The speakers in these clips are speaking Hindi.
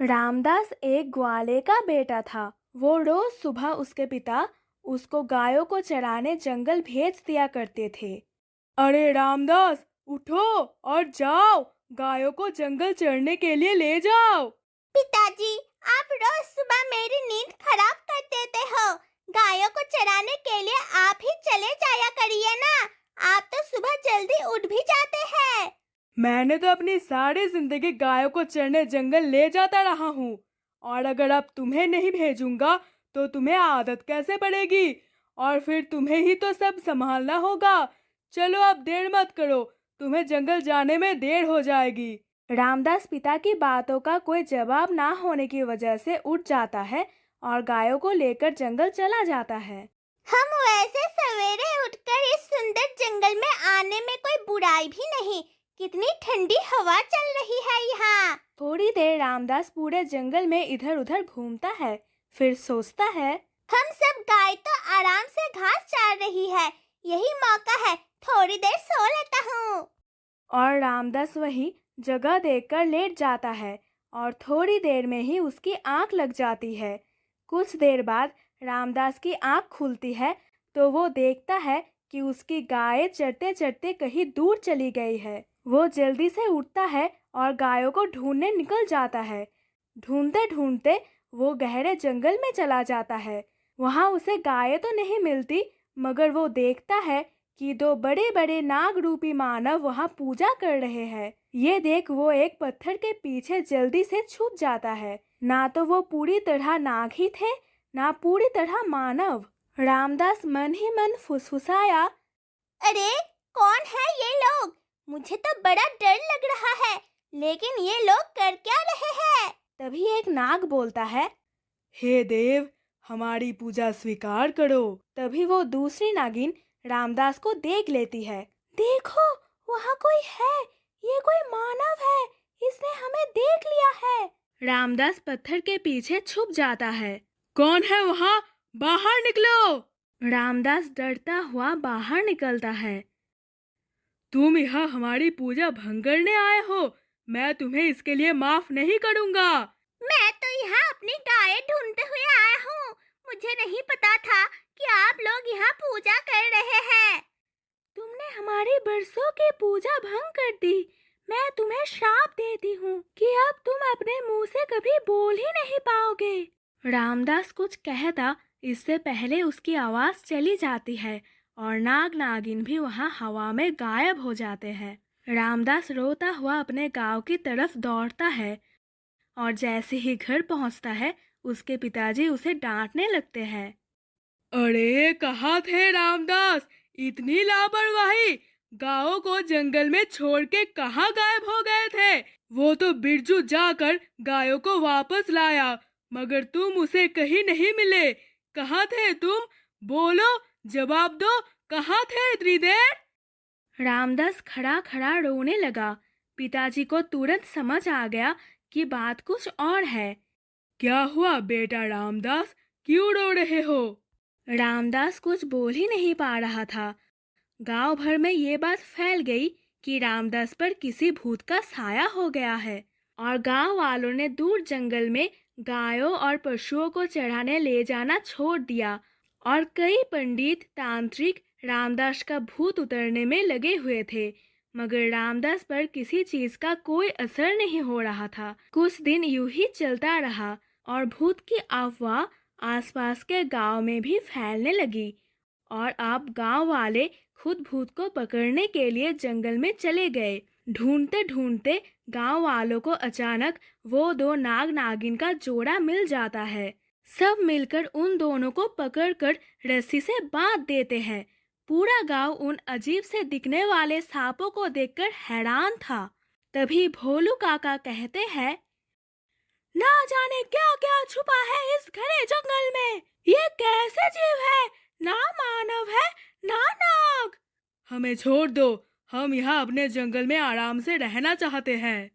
रामदास एक ग्वाले का बेटा था। वो रोज सुबह उसके पिता उसको गायों को चराने जंगल भेज दिया करते थे। अरे रामदास, उठो और जाओ, गायों को जंगल चरने के लिए ले जाओ। पिताजी, आप रोज सुबह मेरी नींद खराब कर देते हो। गायों को चराने के लिए आप ही चले जाया करिए ना। आप तो सुबह जल्दी उठ भी जाते हैं। मैंने तो अपनी सारी जिंदगी गायों को चरने जंगल ले जाता रहा हूँ, और अगर अब तुम्हें नहीं भेजूंगा तो तुम्हें आदत कैसे पड़ेगी, और फिर तुम्हें ही तो सब संभालना होगा। चलो अब देर मत करो, तुम्हें जंगल जाने में देर हो जाएगी। रामदास पिता की बातों का कोई जवाब ना होने की वजह से उठ जाता है और गायों को लेकर जंगल चला जाता है। हम वैसे सवेरे उठकर इस सुंदर जंगल में आने में कोई बुराई भी नहीं। कितनी ठंडी हवा चल रही है यहाँ। थोड़ी देर रामदास पूरे जंगल में इधर उधर घूमता है, फिर सोचता है, हम सब गाय तो आराम से घास चार रही है, यही मौका है, थोड़ी देर सो लेता हूँ। और रामदास वही जगह देखकर लेट जाता है और थोड़ी देर में ही उसकी आंख लग जाती है। कुछ देर बाद रामदास की आंख खुलती है तो वो देखता है कि उसकी गाय चरते चरते कहीं दूर चली गई है। वो जल्दी से उठता है और गायों को ढूंढने निकल जाता है। ढूंढते ढूंढते वो गहरे जंगल में चला जाता है। वहाँ उसे गायें तो नहीं मिलती, मगर वो देखता है कि दो बड़े बड़े नाग रूपी मानव वहाँ पूजा कर रहे हैं। ये देख वो एक पत्थर के पीछे जल्दी से छुप जाता है। ना तो वो पूरी तरह नाग ही थे, ना पूरी तरह मानव। रामदास मन ही मन फुसफुसाया, अरे कौन है ये लोग? मुझे तो बड़ा डर लग रहा है, लेकिन ये लोग कर क्या रहे हैं? तभी एक नाग बोलता है, हे देव, हमारी पूजा स्वीकार करो। तभी वो दूसरी नागिन रामदास को देख लेती है। देखो, वहाँ कोई है, ये कोई मानव है, इसने हमें देख लिया है। रामदास पत्थर के पीछे छुप जाता है। कौन है वहाँ? बाहर निकलो। रामदास डरता हुआ बाहर निकलता है। तुम यहाँ हमारी पूजा भंग करने आए हो, मैं तुम्हें इसके लिए माफ नहीं करूँगा। मैं तो यहाँ अपनी गाय ढूंढते हुए आया हूँ। मुझे नहीं पता था कि आप लोग यहाँ पूजा कर रहे हैं। तुमने हमारी बरसों की पूजा भंग कर दी। मैं तुम्हें श्राप देती हूँ कि अब तुम अपने मुंह से कभी बोल ही नहीं पाओगे। रामदास कुछ कहता, इससे पहले उसकी आवाज चली जाती है और नाग नागिन भी वहाँ हवा में गायब हो जाते हैं। रामदास रोता हुआ अपने गांव की तरफ दौड़ता है और जैसे ही घर पहुँचता है उसके पिताजी उसे डांटने लगते हैं। अरे कहाँ थे रामदास, इतनी लापरवाही, गायों को जंगल में छोड़ के कहाँ गायब हो गए थे? वो तो बिरजू जाकर गायों को वापस लाया, मगर तुम उसे कहीं नहीं मिले। कहाँ थे तुम? बोलो, जवाब दो, कहाँ थे इतनी देर? रामदास खड़ा खड़ा रोने लगा। पिताजी को तुरंत समझ आ गया कि बात कुछ और है। क्या हुआ बेटा रामदास, क्यों रो रहे हो? रामदास कुछ बोल ही नहीं पा रहा था। गांव भर में ये बात फैल गई कि रामदास पर किसी भूत का साया हो गया है, और गांव वालों ने दूर जंगल में गायों और पशुओं को चढ़ाने ले जाना छोड़ दिया, और कई पंडित तांत्रिक रामदास का भूत उतरने में लगे हुए थे, मगर रामदास पर किसी चीज का कोई असर नहीं हो रहा था। कुछ दिन यूं ही चलता रहा और भूत की अफवाह आसपास के गांव में भी फैलने लगी, और अब गांव वाले खुद भूत को पकड़ने के लिए जंगल में चले गए। ढूंढते ढूंढते गांव वालों को अचानक वो दो नाग नागिन का जोड़ा मिल जाता है। सब मिलकर उन दोनों को पकड़कर रस्सी से बांध देते हैं। पूरा गांव उन अजीब से दिखने वाले सांपों को देखकर हैरान था। तभी भोलू काका कहते हैं, ना जाने क्या क्या छुपा है इस घने जंगल में। ये कैसे जीव है? ना मानव है, ना नाग। हमें छोड़ दो, हम यहाँ अपने जंगल में आराम से रहना चाहते हैं।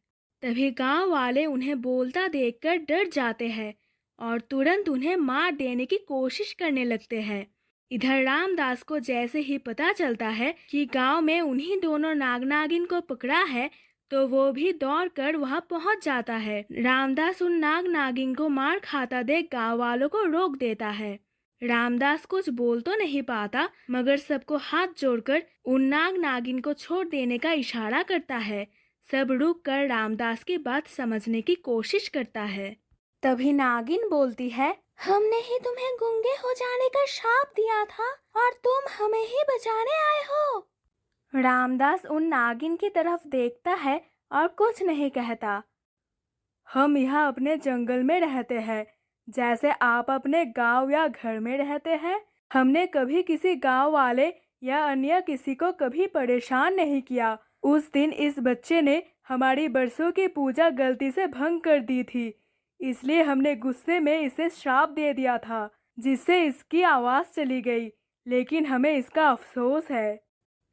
तभी गांव वाले उन्हें बोलता देखकर डर जाते हैं और तुरंत उन्हें मार देने की कोशिश करने लगते हैं। इधर रामदास को जैसे ही पता चलता है कि गांव में उन्हीं दोनों नाग नागिन को पकड़ा है, तो वो भी दौड़कर वहां पहुंच जाता है। रामदास उन नाग नागिन को मार खाता देख गांव वालों को रोक देता है। रामदास कुछ बोल तो नहीं पाता, मगर सबको हाथ जोड़कर उन नाग नागिन को छोड़ देने का इशारा करता है। सब रुक कर रामदास की बात समझने की कोशिश करता है। तभी नागिन बोलती है, हमने ही तुम्हें गूंगे हो जाने का श्राप दिया था और तुम हमें ही बचाने आए हो। रामदास उन नागिन की तरफ देखता है और कुछ नहीं कहता। हम यहाँ अपने जंगल में रहते हैं, जैसे आप अपने गांव या घर में रहते हैं। हमने कभी किसी गांव वाले या अन्य किसी को कभी परेशान नहीं किया। उस दिन इस बच्चे ने हमारी बरसों की पूजा गलती से भंग कर दी थी, इसलिए हमने गुस्से में इसे श्राप दे दिया था, जिससे इसकी आवाज़ चली गई। लेकिन हमें इसका अफसोस है।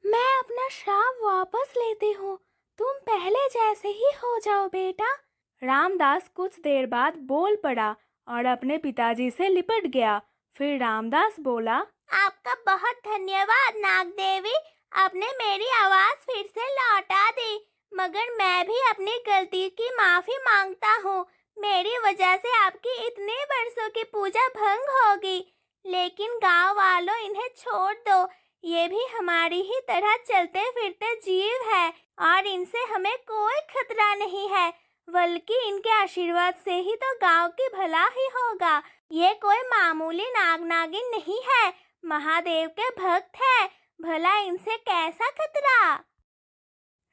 मैं अपना श्राप वापस लेती हूँ, तुम पहले जैसे ही हो जाओ बेटा। रामदास कुछ देर बाद बोल पड़ा और अपने पिताजी से लिपट गया। फिर रामदास बोला, आपका बहुत धन्यवाद नाग देवी, आपने मेरी आवाज फिर से लौटा दी। मगर मैं भी अपनी गलती की माफी मांगता हूँ। मेरी वजह से आपकी इतने वर्षों की पूजा भंग होगी। लेकिन गांव वालों, इन्हें छोड़ दो। ये भी हमारी ही तरह चलते फिरते जीव है और इनसे हमें कोई खतरा नहीं है, बल्कि इनके आशीर्वाद से ही तो गांव की भला ही होगा। ये कोई मामूली नाग नागिन नहीं है, महादेव के भक्त है, भला इनसे कैसा खतरा।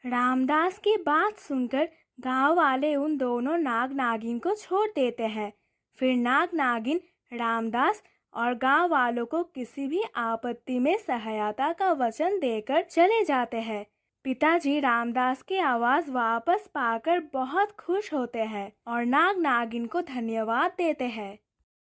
रामदास की बात सुनकर गांव वाले उन दोनों नाग नागिन को छोड़ देते हैं। फिर नाग नागिन रामदास और गांव वालों को किसी भी आपत्ति में सहायता का वचन देकर चले जाते हैं। पिताजी रामदास की आवाज वापस पाकर बहुत खुश होते हैं और नाग नागिन को धन्यवाद देते हैं।